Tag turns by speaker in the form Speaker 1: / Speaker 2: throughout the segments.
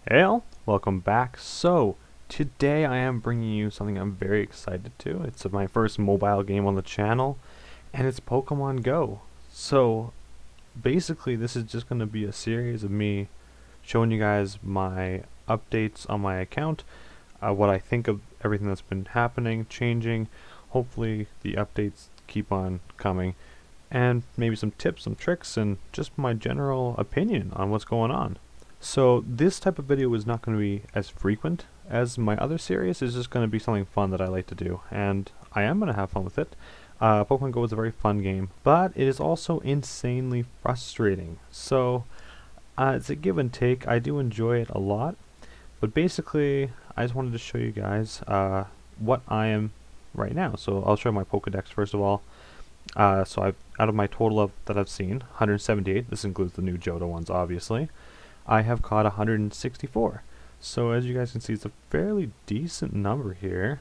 Speaker 1: Hey all, welcome back. So, today I am bringing you something I'm very excited to. It's my first mobile game on the channel, and it's Pokemon Go. So, basically this is just going to be a series of me showing you guys my updates on my account, what I think of everything that's been happening, changing. Hopefully the updates keep on coming, and maybe some tips, some tricks, and just my general opinion on what's going on. So this type of video is not going to be as frequent as my other series. It's just going to be something fun that I like to do, and I am going to have fun with it. Pokemon Go is a very fun game, but it is also insanely frustrating. So it's a give and take. I do enjoy it a lot, but basically I just wanted to show you guys what I am right now. So I'll show you my Pokedex first of all. So out of my total of that I've seen, 178. This includes the new Johto ones, obviously. I have caught 164. So as you guys can see, it's a fairly decent number here.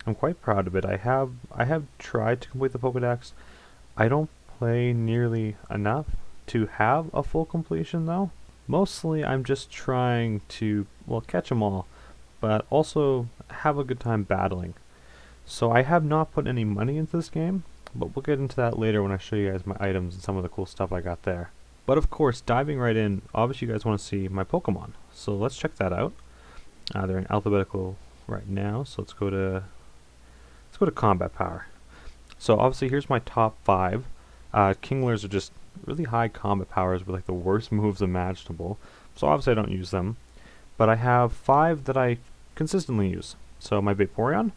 Speaker 1: I'm quite proud of it. I have tried to complete the Pokedex. I don't play nearly enough to have a full completion though. Mostly I'm just trying to, well, catch them all, but also have a good time battling. So I have not put any money into this game, but we'll get into that later when I show you guys my items and some of the cool stuff I got there. But of course, diving right in, obviously you guys want to see my Pokemon. So let's check that out. They're in alphabetical right now, so let's go to combat power. So obviously here's my top 5. Kinglers are just really high combat powers with like the worst moves imaginable. So obviously I don't use them. But I have 5 that I consistently use. So my Vaporeon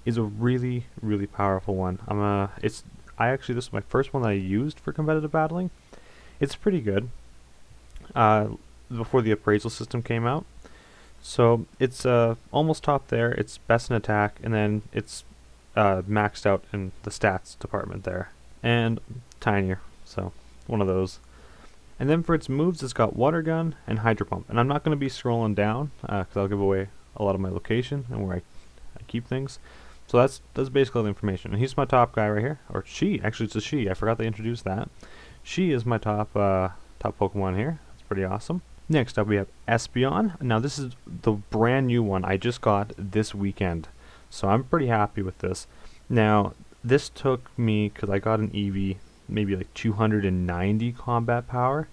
Speaker 1: is a really, really powerful one. This is my first one that I used for competitive battling. It's pretty good. Before the appraisal system came out, so it's almost top there. It's best in attack, and then it's maxed out in the stats department there, and tinier. So one of those. And then for its moves, it's got Water Gun and Hydro Pump. And I'm not going to be scrolling down because I'll give away a lot of my location and where I keep things. So that's basically the information. And he's my top guy right here, or she. Actually, it's a she. I forgot they introduced that. She is my top Pokemon here. That's pretty awesome. Next up we have Espeon. Now this is the brand new one I just got this weekend, so I'm pretty happy with this. Now this took me, because I got an EV, maybe like 290 combat power,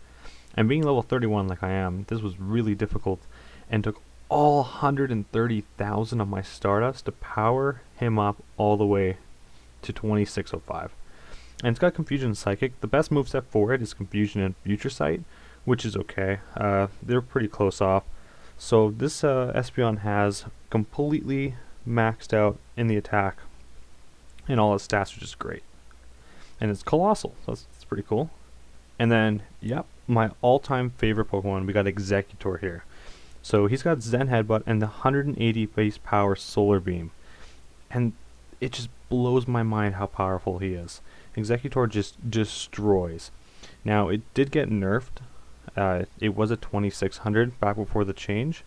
Speaker 1: and being level 31 like I am, this was really difficult, and took all 130,000 of my Stardust to power him up all the way to 2605. And it's got Confusion and Psychic. The best moveset for it is Confusion and Future Sight, which is okay. They're pretty close off. So this Espeon has completely maxed out in the attack, and all its stats are just great. And it's colossal, so that's pretty cool. And then, yep, my all-time favorite Pokemon, we got Exeggutor here. So he's got Zen Headbutt and the 180 base power Solar Beam. And it just blows my mind how powerful he is. Exeggutor just destroys. Now, it did get nerfed. It was at 2600 back before the change,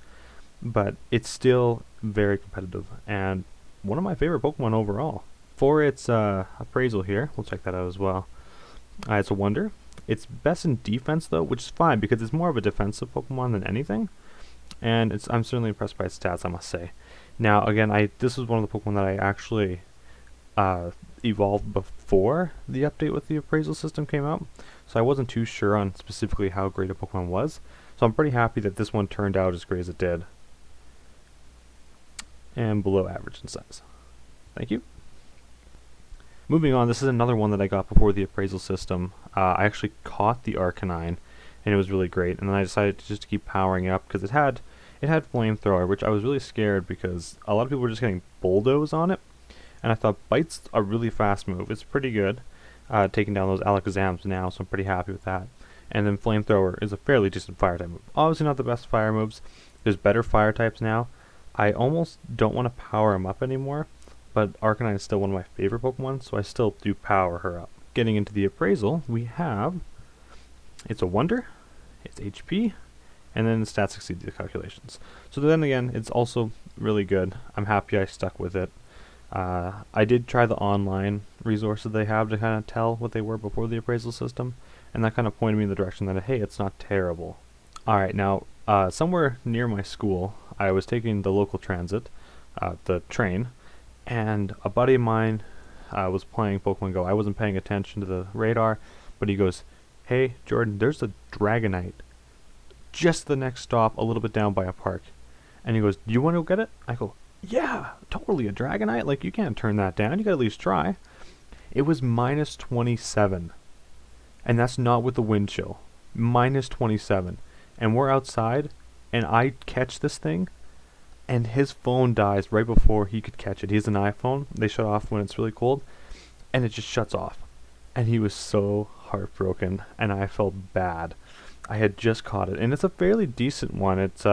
Speaker 1: but it's still very competitive and one of my favorite Pokemon overall. For its appraisal here, we'll check that out as well. It's a Wonder. It's best in defense though, which is fine because it's more of a defensive Pokemon than anything. And I'm certainly impressed by its stats, I must say. Now, again, this was one of the Pokemon that I actually evolved before the update with the appraisal system came out, so I wasn't too sure on specifically how great a Pokemon was, so I'm pretty happy that this one turned out as great as it did. And below average in size. Thank you. Moving on, this is another one that I got before the appraisal system. I actually caught the Arcanine, and it was really great, and then I decided to just keep powering it up because it had Flamethrower, which I was really scared because a lot of people were just getting Bulldoze on it. And I thought Bite's a really fast move. It's pretty good, taking down those Alakazams now, so I'm pretty happy with that. And then Flamethrower is a fairly decent fire type move. Obviously not the best fire moves. There's better fire types now. I almost don't want to power him up anymore, but Arcanine is still one of my favorite Pokemon, so I still do power her up. Getting into the appraisal, we have, it's a Wonder, it's HP, and then the stats exceed the calculations. So then again, it's also really good. I'm happy I stuck with it. I did try the online resources they have to kind of tell what they were before the appraisal system, and that kind of pointed me in the direction that, hey, it's not terrible. Alright, now, somewhere near my school, I was taking the local transit, the train, and a buddy of mine was playing Pokemon Go. I wasn't paying attention to the radar, but he goes, "Hey, Jordan, there's a Dragonite just the next stop, a little bit down by a park." And he goes, "Do you want to go get it?" I go, "Yeah, totally, a Dragonite? Like, you can't turn that down. You gotta at least try." It was minus 27. And that's not with the wind chill. Minus 27. And we're outside, and I catch this thing, and his phone dies right before he could catch it. He has an iPhone. They shut off when it's really cold, and it just shuts off. And he was so heartbroken, and I felt bad. I had just caught it, and it's a fairly decent one. Its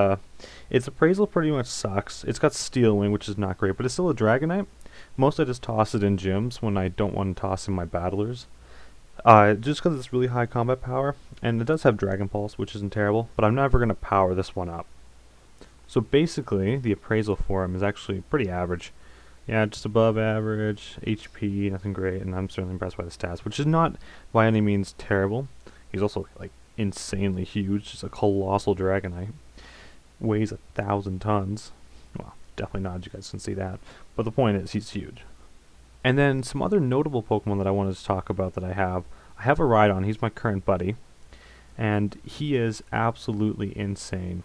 Speaker 1: appraisal pretty much sucks. It's got Steel Wing, which is not great, but it's still a Dragonite. Most I just toss it in gyms when I don't want to toss in my battlers. Just because it's really high combat power, and it does have Dragon Pulse, which isn't terrible, but I'm never going to power this one up. So basically, the appraisal for him is actually pretty average. Yeah, just above average, HP, nothing great, and I'm certainly impressed by the stats, which is not by any means terrible. He's also, like, insanely huge, just a colossal Dragonite. Weighs 1,000 tons. Well, definitely not, as you guys can see that. But the point is, he's huge. And then some other notable Pokemon that I wanted to talk about that I have a Rhydon. He's my current buddy, and he is absolutely insane.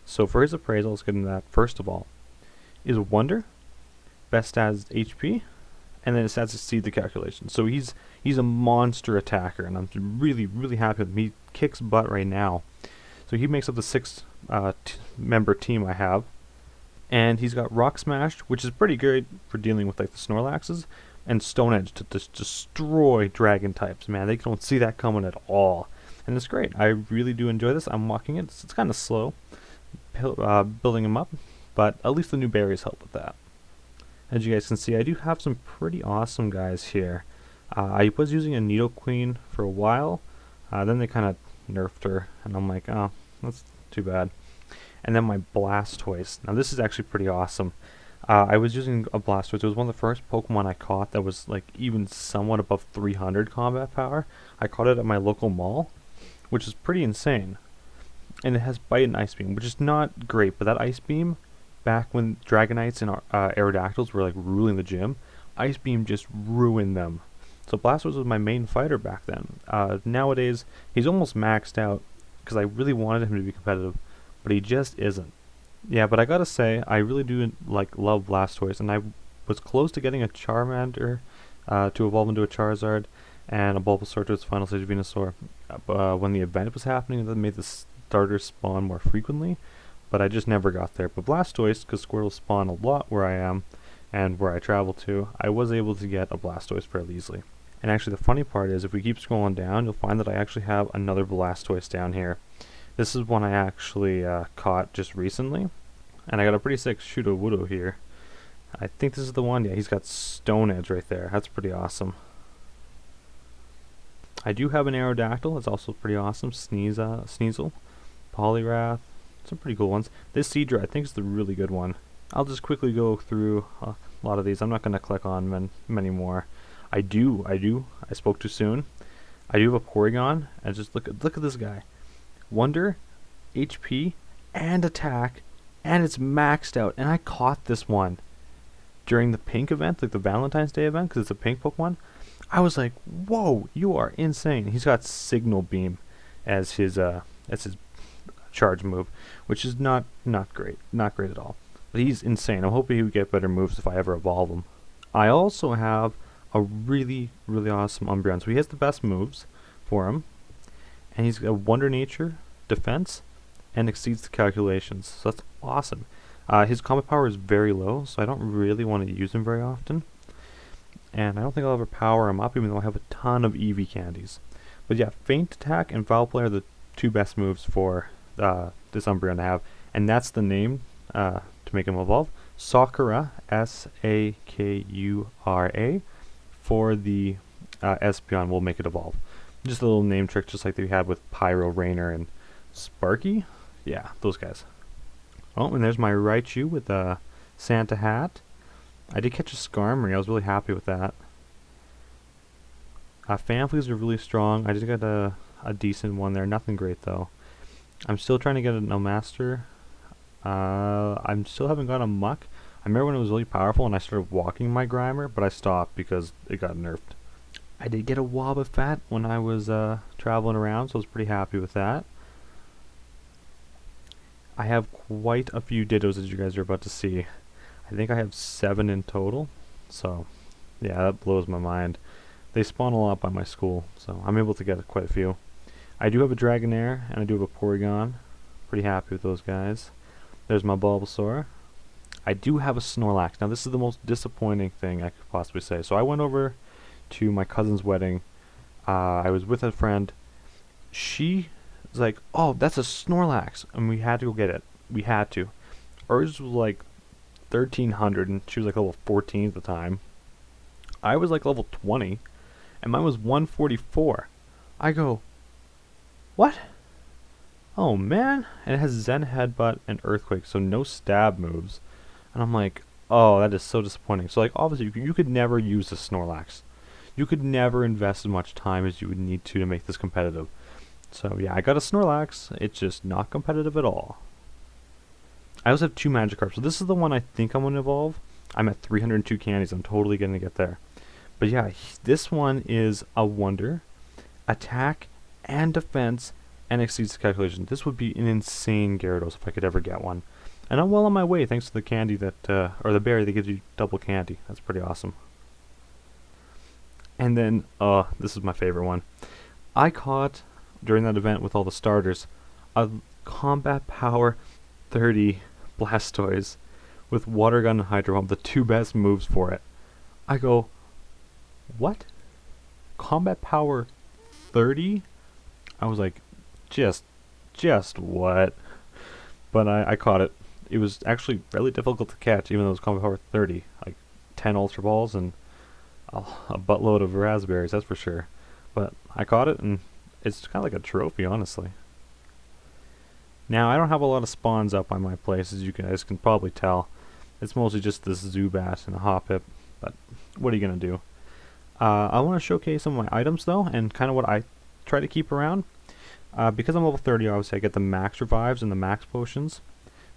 Speaker 1: So for his appraisal, let's get into that. First of all, is Wonder, best stats HP, and then his stats exceed the calculation. So he's a monster attacker, and I'm really, really happy with him. He kicks butt right now. So he makes up the 6-member team I have. And he's got Rock Smash, which is pretty good for dealing with like the Snorlaxes, and Stone Edge to just destroy dragon types. Man, they don't see that coming at all. And it's great. I really do enjoy this. I'm walking it. It's kind of slow building him up, but at least the new berries help with that. As you guys can see, I do have some pretty awesome guys here. I was using a Nidoqueen for a while, then they kind of nerfed her, and I'm like, oh, that's too bad. And then my Blastoise. Now this is actually pretty awesome. I was using a Blastoise. It was one of the first Pokemon I caught that was like even somewhat above 300 combat power. I caught it at my local mall, which is pretty insane. And it has Bite and Ice Beam, which is not great, but that Ice Beam, back when Dragonites and Aerodactyls were like ruling the gym, Ice Beam just ruined them. So Blastoise was my main fighter back then. Nowadays, he's almost maxed out because I really wanted him to be competitive, but he just isn't. Yeah, but I gotta say, I really do love Blastoise, and I was close to getting a Charmander to evolve into a Charizard, and a Bulbasaur to its final stage Venusaur. When the event was happening, that made the starters spawn more frequently, but I just never got there. But Blastoise, because Squirtles spawn a lot where I am, and where I travel to, I was able to get a Blastoise fairly easily. And actually the funny part is, if we keep scrolling down, you'll find that I actually have another Blastoise down here. This is one I actually caught just recently, and I got a pretty sick Shudo-Wudo here. I think this is the one. Yeah, he's got Stone Edge right there. That's pretty awesome. I do have an Aerodactyl. It's also pretty awesome. Sneasel, Poliwrath, some pretty cool ones. This Seadra, I think, is the really good one. I'll just quickly go through a lot of these. I'm not going to click on many more. I spoke too soon. I do have a Porygon, and just look at this guy. Wonder, HP, and attack, and it's maxed out. And I caught this one during the pink event, like the Valentine's Day event, because it's a pink Pokemon. I was like, whoa, you are insane. He's got Signal Beam as his charge move, which is not great at all. But he's insane. I'm hoping he would get better moves if I ever evolve him. I also have a really, really awesome Umbreon. So he has the best moves for him, and he's got Wonder Nature, Defense, and exceeds the calculations. So that's awesome. His combat power is very low, so I don't really want to use him very often. And I don't think I'll ever power him up, even though I have a ton of Eevee candies. But yeah, Feint Attack and Foul Play are the two best moves for this Umbreon to have. And that's the name to make him evolve. Sakura, S-A-K-U-R-A, for the Espeon will make it evolve. Just a little name trick, just like we had with Pyro, Rainer, and Sparky. Yeah, those guys. Oh, and there's my Raichu with a Santa hat. I did catch a Skarmory. I was really happy with that. Fanfleas are really strong. I just got a decent one there. Nothing great, though. I'm still trying to get a no master. I still haven't got a muck. I remember when it was really powerful and I started walking my Grimer, but I stopped because it got nerfed. I did get a Wobbuffet when I was traveling around, so I was pretty happy with that. I have quite a few Dittos, as you guys are about to see. I think I have 7 in total, so yeah, that blows my mind. They spawn a lot by my school, so I'm able to get quite a few. I do have a Dragonair, and I do have a Porygon. Pretty happy with those guys. There's my Bulbasaur. I do have a Snorlax. Now this is the most disappointing thing I could possibly say. So I went over to my cousin's wedding. I was with a friend. She was like, "Oh, that's a Snorlax," and we had to go get it. We had to. Hers was like 1300, and she was like level 14 at the time. I was like level 20, and mine was 144. I go, what? Oh man, and it has Zen Headbutt and Earthquake, so no stab moves. And I'm like, oh, that is so disappointing. So like, obviously, you could never use a Snorlax. You could never invest as much time as you would need to make this competitive. So yeah, I got a Snorlax. It's just not competitive at all. I also have 2 Magikarp, so this is the one I think I'm going to evolve. I'm at 302 candies. I'm totally going to get there. But yeah, this one is a wonder. Attack and defense and exceeds the calculation. This would be an insane Gyarados if I could ever get one. And I'm well on my way thanks to the candy that, or the berry that gives you double candy. That's pretty awesome. And then, this is my favorite one. I caught, during that event with all the starters, a Combat Power 30 Blastoise with Water Gun and Hydro Pump, the 2 best moves for it. I go, what? Combat Power 30? I was like, just what? But I caught it. It was actually really difficult to catch, even though it was Combat Power 30. Like 10 Ultra Balls and a buttload of raspberries, that's for sure. But I caught it, and it's kind of like a trophy, honestly. Now, I don't have a lot of spawns up on my place, as you guys can probably tell. It's mostly just this Zubat and a Hoppip, but what are you going to do? I want to showcase some of my items, though, and kind of what I try to keep around. Because I'm level 30, obviously, I get the max revives and the max potions.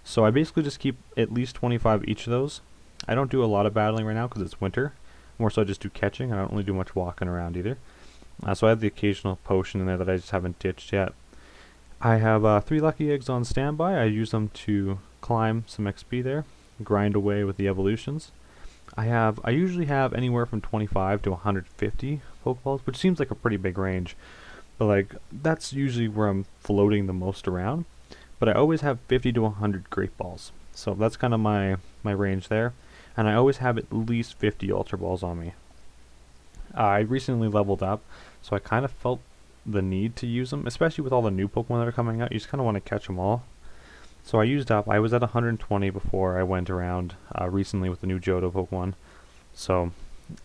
Speaker 1: So I basically just keep at least 25 each of those. I don't do a lot of battling right now because it's winter. More so I just do catching. I don't really do much walking around either. So I have the occasional potion in there that I just haven't ditched yet. I have 3 lucky eggs on standby. I use them to climb some XP there, grind away with the evolutions. I usually have anywhere from 25 to 150 Pokeballs, which seems like a pretty big range. But like, that's usually where I'm floating the most around. But I always have 50 to 100 Great Balls. So that's kind of my range there. And I always have at least 50 Ultra Balls on me. I recently leveled up, so I kind of felt the need to use them, especially with all the new Pokemon that are coming out. You just kind of want to catch them all. So I used up. I was at 120 before I went around recently with the new Johto Pokemon. So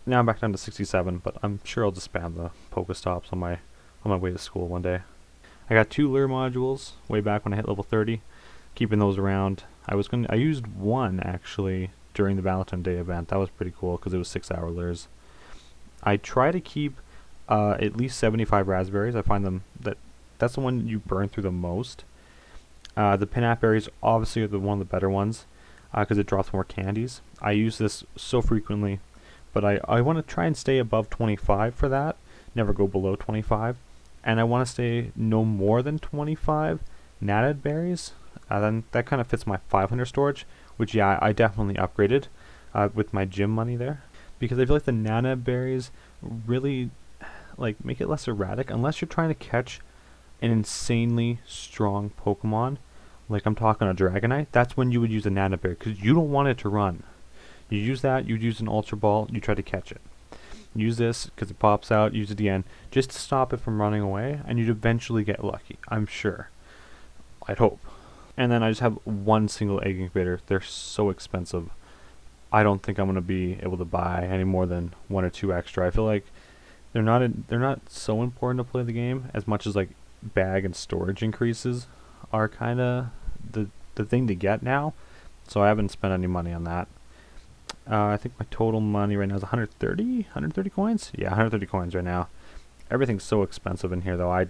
Speaker 1: now I'm back down to 67, but I'm sure I'll just spam the Pokestops on my way to school one day. I got 2 lure modules way back when I hit level 30, keeping those around. I used 1 actually during the Valentine's Day event. That was pretty cool because it was 6-hour lures. I try to keep at least 75 raspberries. I find that's the one you burn through the most. The Pinap berries obviously are one of the better ones because it drops more candies. I use this so frequently, but I want to try and stay above 25 for that. Never go below 25. And I want to stay no more than 25 natted berries. Then that kind of fits my 500 storage, which yeah, I definitely upgraded with my gym money there. Because I feel like the Nana berries really like make it less erratic unless you're trying to catch an insanely strong Pokemon. Like I'm talking a Dragonite, that's when you would use a Nana berry because you don't want it to run. You use that, you'd use an Ultra Ball, you try to catch it. Use this because it pops out, use it again just to stop it from running away, and you'd eventually get lucky, I'm sure. I'd hope. And then I just have 1 single egg incubator. They're so expensive. I don't think I'm going to be able to buy any more than 1 or 2 extra. I feel like they're not so important to play the game as much as like bag and storage increases are kind of the thing to get now. So I haven't spent any money on that. I think my total money right now is 130 coins? Yeah, 130 coins right now. Everything's so expensive in here though. I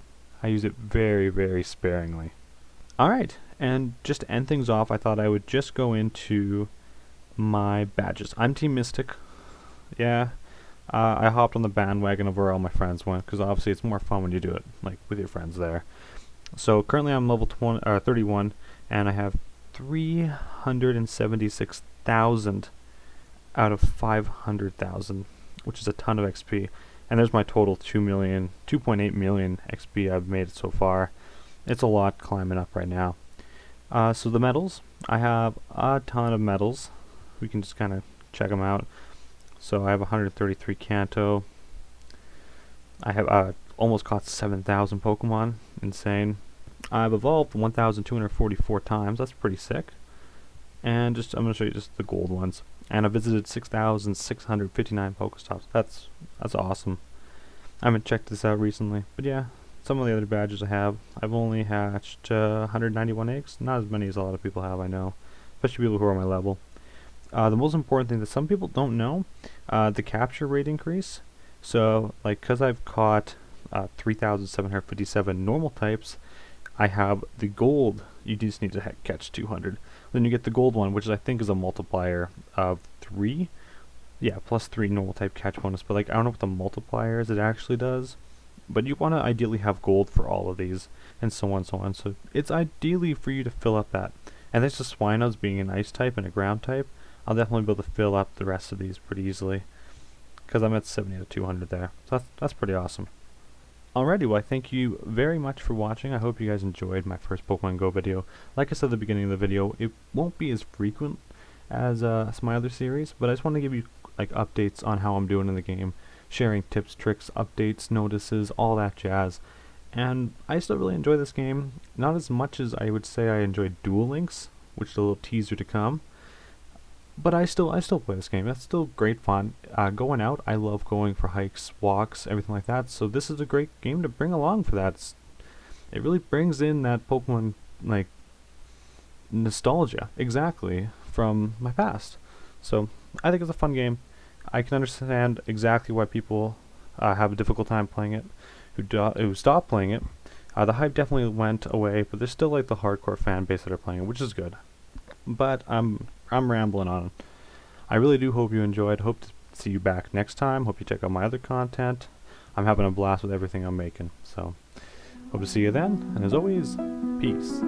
Speaker 1: use it very, very sparingly. Alright, and just to end things off, I thought I would just go into my badges. I'm Team Mystic. Yeah, I hopped on the bandwagon of where all my friends went, because obviously it's more fun when you do it, like, with your friends there. So currently I'm level 31, and I have 376,000 out of 500,000, which is a ton of XP. And there's my total 2.8 million XP I've made so far. It's a lot climbing up right now. So the medals, I have a ton of medals. We can just kind of check them out. So I have 133 Kanto. I have almost caught 7,000 Pokemon. Insane. I've evolved 1,244 times. That's pretty sick. And I'm going to show you just the gold ones. And I visited 6,659 Pokestops. That's awesome. I haven't checked this out recently, but yeah. Some of the other badges I have, I've only hatched 191 eggs. Not as many as a lot of people have, I know. Especially people who are my level. The most important thing that some people don't know, the capture rate increase. So, like, because I've caught 3,757 normal types, I have the gold. You just need to catch 200. Then you get the gold one, which I think is a multiplier of 3. Yeah, plus 3 normal type catch bonus. But, like, I don't know what the multiplier is it actually does. But you want to ideally have gold for all of these, and so on and so on. So it's ideally for you to fill up that. And there's the Swinose being an ice type and a ground type. I'll definitely be able to fill up the rest of these pretty easily, because I'm at 70 out of 200 there. So that's pretty awesome. Alrighty, well, I thank you very much for watching. I hope you guys enjoyed my first Pokemon Go video. Like I said at the beginning of the video, it won't be as frequent as my other series, but I just want to give you like updates on how I'm doing in the game. Sharing tips, tricks, updates, notices, all that jazz. And I still really enjoy this game. Not as much as I would say I enjoyed Duel Links, which is a little teaser to come. But I still play this game. That's still great fun. Going out, I love going for hikes, walks, everything like that. So this is a great game to bring along for that. It really brings in that Pokemon like nostalgia, exactly, from my past. So I think it's a fun game. I can understand exactly why people have a difficult time playing it, who stopped playing it. The hype definitely went away, but there's still like the hardcore fan base that are playing it, which is good. But I'm rambling on. I really do hope you enjoyed. Hope to see you back next time. Hope you check out my other content. I'm having a blast with everything I'm making. So hope to see you then. And as always, peace.